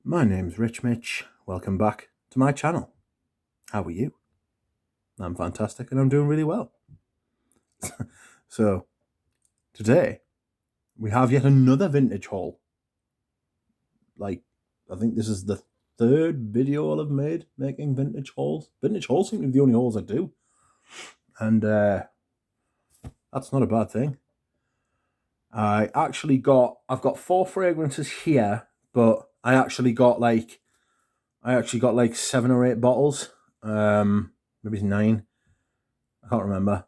My name's Rich Mitch. Welcome back to my channel. How are you? I'm fantastic and I'm doing really well. So, today we have yet another vintage haul. I think this is the third video I've made making vintage hauls. Vintage hauls seem to be the only hauls I do. And that's not a bad thing. I've got 4 fragrances here, but I actually got like 7 or 8 bottles. Maybe 9. I can't remember.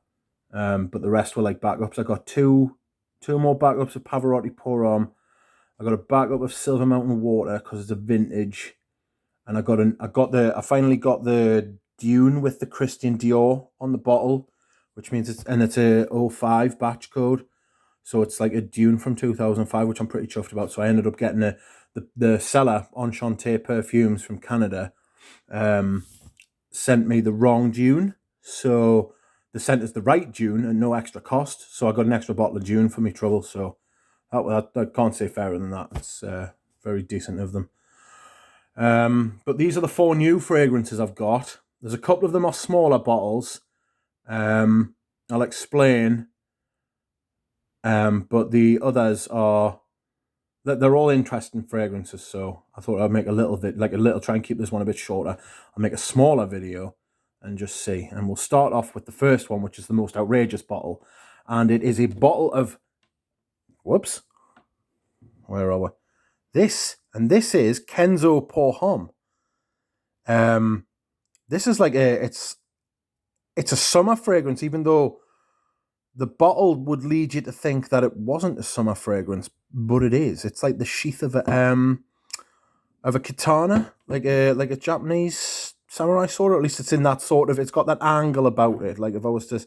But the rest were like backups. I got two more backups of Pavarotti Pour Homme. I got a backup of Silver Mountain Water because it's a vintage, and I finally got the Dune with the Christian Dior on the bottle, which means it's a 05 batch code, so it's like a Dune from 2005, which I'm pretty chuffed about. So I ended up getting the seller Enchanté Perfumes from Canada sent me the wrong Dune, so they sent us the right Dune and no extra cost. So I got an extra bottle of Dune for me trouble. So I can't say fairer than that. It's very decent of them. But these are the 4 new fragrances I've got. There's a couple of them are smaller bottles. I'll explain. But the others are they're all interesting fragrances. So I thought I'd make try and keep this one a bit shorter. I'll make a smaller video and just see. And we'll start off with the first one, which is the most outrageous bottle. And it is a bottle of... Whoops. Where are we? This is Kenzo Pour Homme. This is like it's a summer fragrance, even though the bottle would lead you to think that it wasn't a summer fragrance, but it is. It's like the sheath of a katana, like a Japanese samurai sword, or at least it's in that sort of. It's got that angle about it. Like if I was to,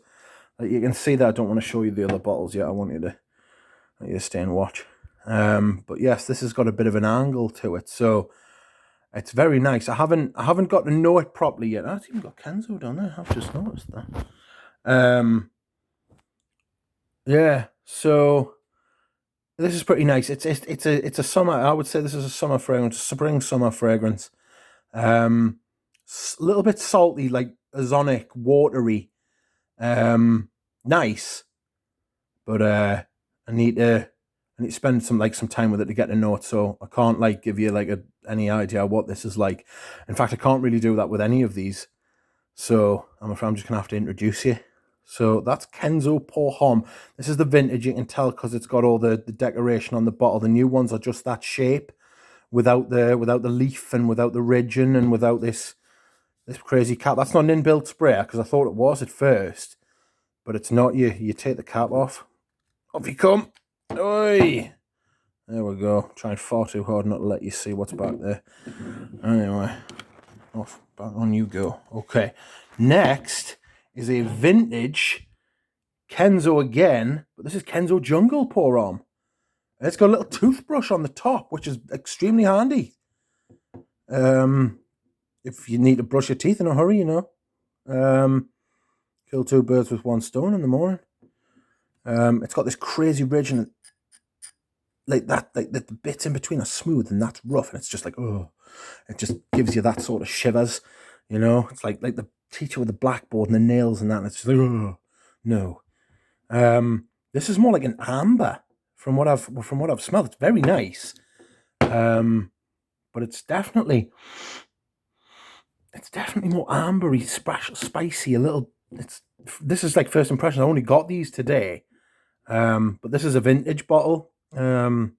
you can see that I don't want to show you the other bottles yet. I want you to stay and watch. But yes, this has got a bit of an angle to it, so it's very nice. I haven't got to know it properly yet. I've even got Kenzo down there. I've just noticed that. Yeah, so this is pretty nice. It's a summer. I would say this is a summer fragrance, spring summer fragrance. A little bit salty, like ozonic, watery. Nice, but I need to spend some time with it to get to know it. So I can't give you any idea what this is like. In fact, I can't really do that with any of these. So I'm afraid I'm just gonna have to introduce you. So that's Kenzo Pour Homme. This is the vintage. You can tell because it's got all the decoration on the bottle. The new ones are just that shape, without the leaf and without the ridging and without this crazy cap. That's not an inbuilt sprayer because I thought it was at first, but it's not. You take the cap off. Off you come. Oi! There we go. Trying far too hard not to let you see what's back there. Anyway, off back on you go. Okay. Next is a vintage Kenzo again, but this is Kenzo Jungle Pour Homme. It's got a little toothbrush on the top, which is extremely handy. If you need to brush your teeth in a hurry, kill 2 birds with 1 stone in the morning. It's got this crazy ridge and like the bits in between are smooth and that's rough, and it's just like, oh, it just gives you that sort of shivers, It's like the teacher with the blackboard and the nails and that, and it's just like, oh, no. This is more like an amber from what I've smelled. It's very nice, but it's definitely more ambery, spicy, a little. This is like first impression. I only got these today, but this is a vintage bottle. One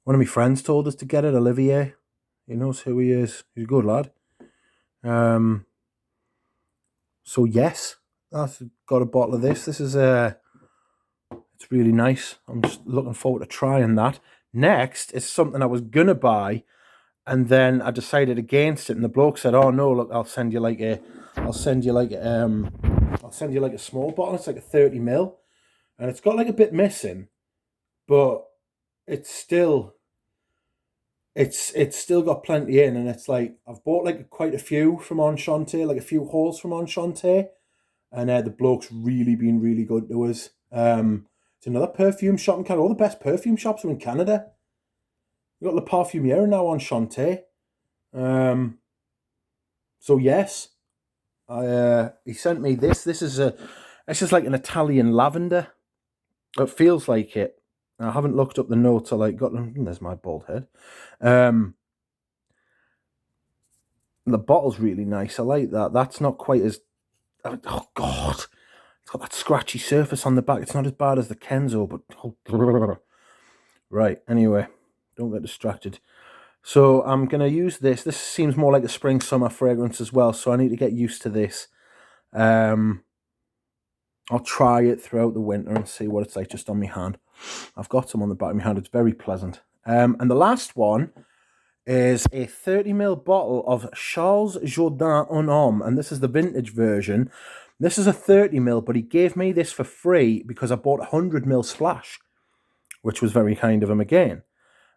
of my friends told us to get it. Olivier, he knows who he is. He's a good lad. So yes, I've got a bottle of this. This is it's really nice. I'm just looking forward to trying that. Next is something I was gonna buy, and then I decided against it. And the bloke said, "Oh no, look, I'll send you like a small bottle. It's like a 30 ml, and it's got like a bit missing, but it's still got plenty in, and it's like I've bought like quite a few from Enchanté, like a few hauls from Enchanté, and the bloke's really been really good to us. It's another perfume shop in Canada. All the best perfume shops are in Canada. We got the Perfume now on Shantae. So yes, he sent me this. This is like an Italian lavender. It feels like it. I haven't looked up the notes. I like got them. There's my bald head. The bottle's really nice. I like that. That's not quite as... Oh, God. It's got that scratchy surface on the back. It's not as bad as the Kenzo, but... Oh, right, anyway. Don't get distracted. So I'm going to use this. This seems more like a spring-summer fragrance as well, so I need to get used to this. I'll try it throughout the winter and see what it's like just on my hand. I've got some on the back of my hand. It's very pleasant. And the last one is a 30ml bottle of Charles Jourdain Unarmed, and this is the vintage version. This is a 30ml, but he gave me this for free because I bought a 100ml splash, which was very kind of him again.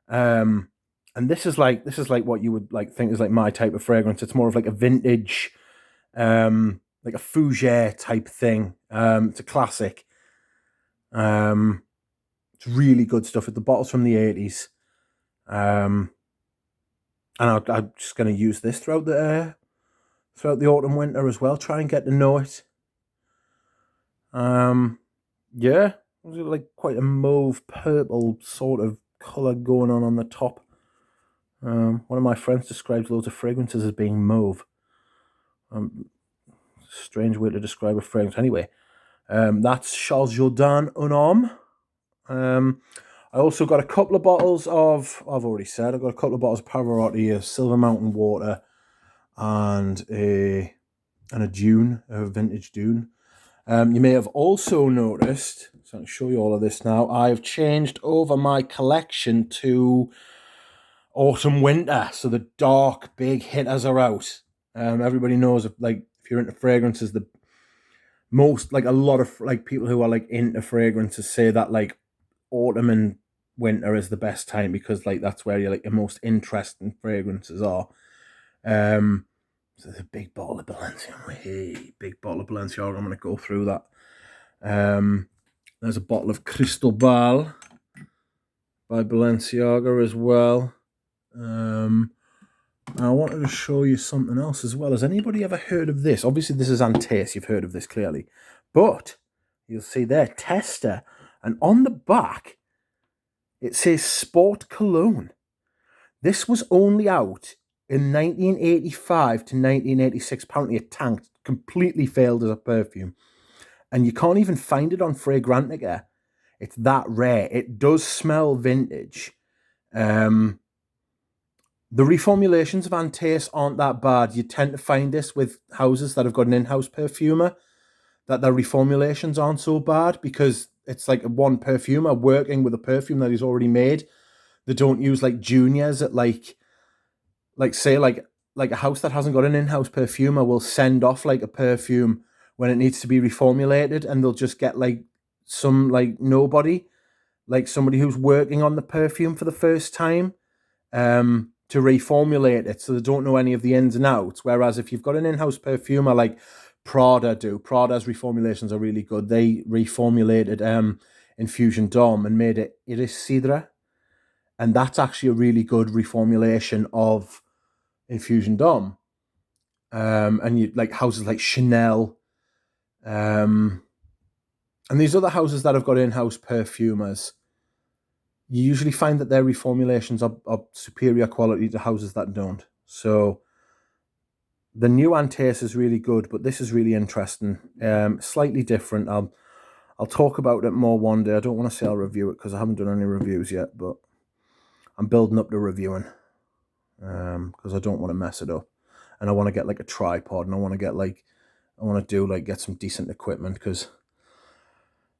And this is like what you would like think is like my type of fragrance. It's more of like a vintage, like a fougere type thing. It's a classic. It's really good stuff. The bottle's from the 80s. And I'm just going to use this throughout the autumn, winter as well. Try and get to know it. Yeah, like quite a mauve purple sort of colour going on the top. One of my friends describes loads of fragrances as being mauve. Strange way to describe a fragrance. Anyway, that's Charles Jourdain Unarmed. I also got a couple of bottles of, I've already said, I've got a couple of bottles of Pavarotti, a Silver Mountain Water, and a Dune, a vintage Dune. You may have also noticed, so I can show you all of this now, I've changed over my collection to autumn winter, so the dark big hitters are out. Everybody knows, like, if you're into fragrances, the most, like, a lot of like people who are like into fragrances say that like autumn and winter is the best time because like that's where you're like the most interesting fragrances are. So there's a big bottle of Balenciaga. Hey, big bottle of Balenciaga. I'm gonna go through that. There's a bottle of Cristobal by Balenciaga as well. I wanted to show you something else as well. Has anybody ever heard of this? Obviously, this is Antace. You've heard of this clearly. But you'll see there, Tester. And on the back, it says Sport Cologne. This was only out in 1985 to 1986. Apparently, it tanked. Completely failed as a perfume. And you can't even find it on Fragrantica. It's that rare. It does smell vintage. The reformulations of Antace aren't that bad. You tend to find this with houses that have got an in-house perfumer, that their reformulations aren't so bad because it's like one perfumer working with a perfume that he's already made. They don't use like juniors at like say like a house that hasn't got an in-house perfumer will send off like a perfume when it needs to be reformulated, and they'll just get like some like nobody, like somebody who's working on the perfume for the first time, to reformulate it, so they don't know any of the ins and outs. Whereas if you've got an in-house perfumer like Prada's reformulations are really good. They reformulated Infusion Dom and made it Iris Cidre, and that's actually a really good reformulation of Infusion Dom. And you like houses like Chanel, and these other houses that have got in-house perfumers, you usually find that their reformulations are superior quality to houses that don't. So the new Antace is really good, but this is really interesting. Slightly different. I'll talk about it more one day. I don't want to say I'll review it because I haven't done any reviews yet, but I'm building up to reviewing because I don't want to mess it up. And I want to get like a tripod, and I want to get some decent equipment because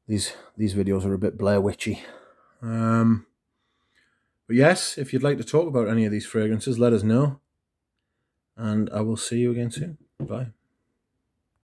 these videos are a bit Blair Witchy. But yes, if you'd like to talk about any of these fragrances, let us know. And I will see you again soon. Bye.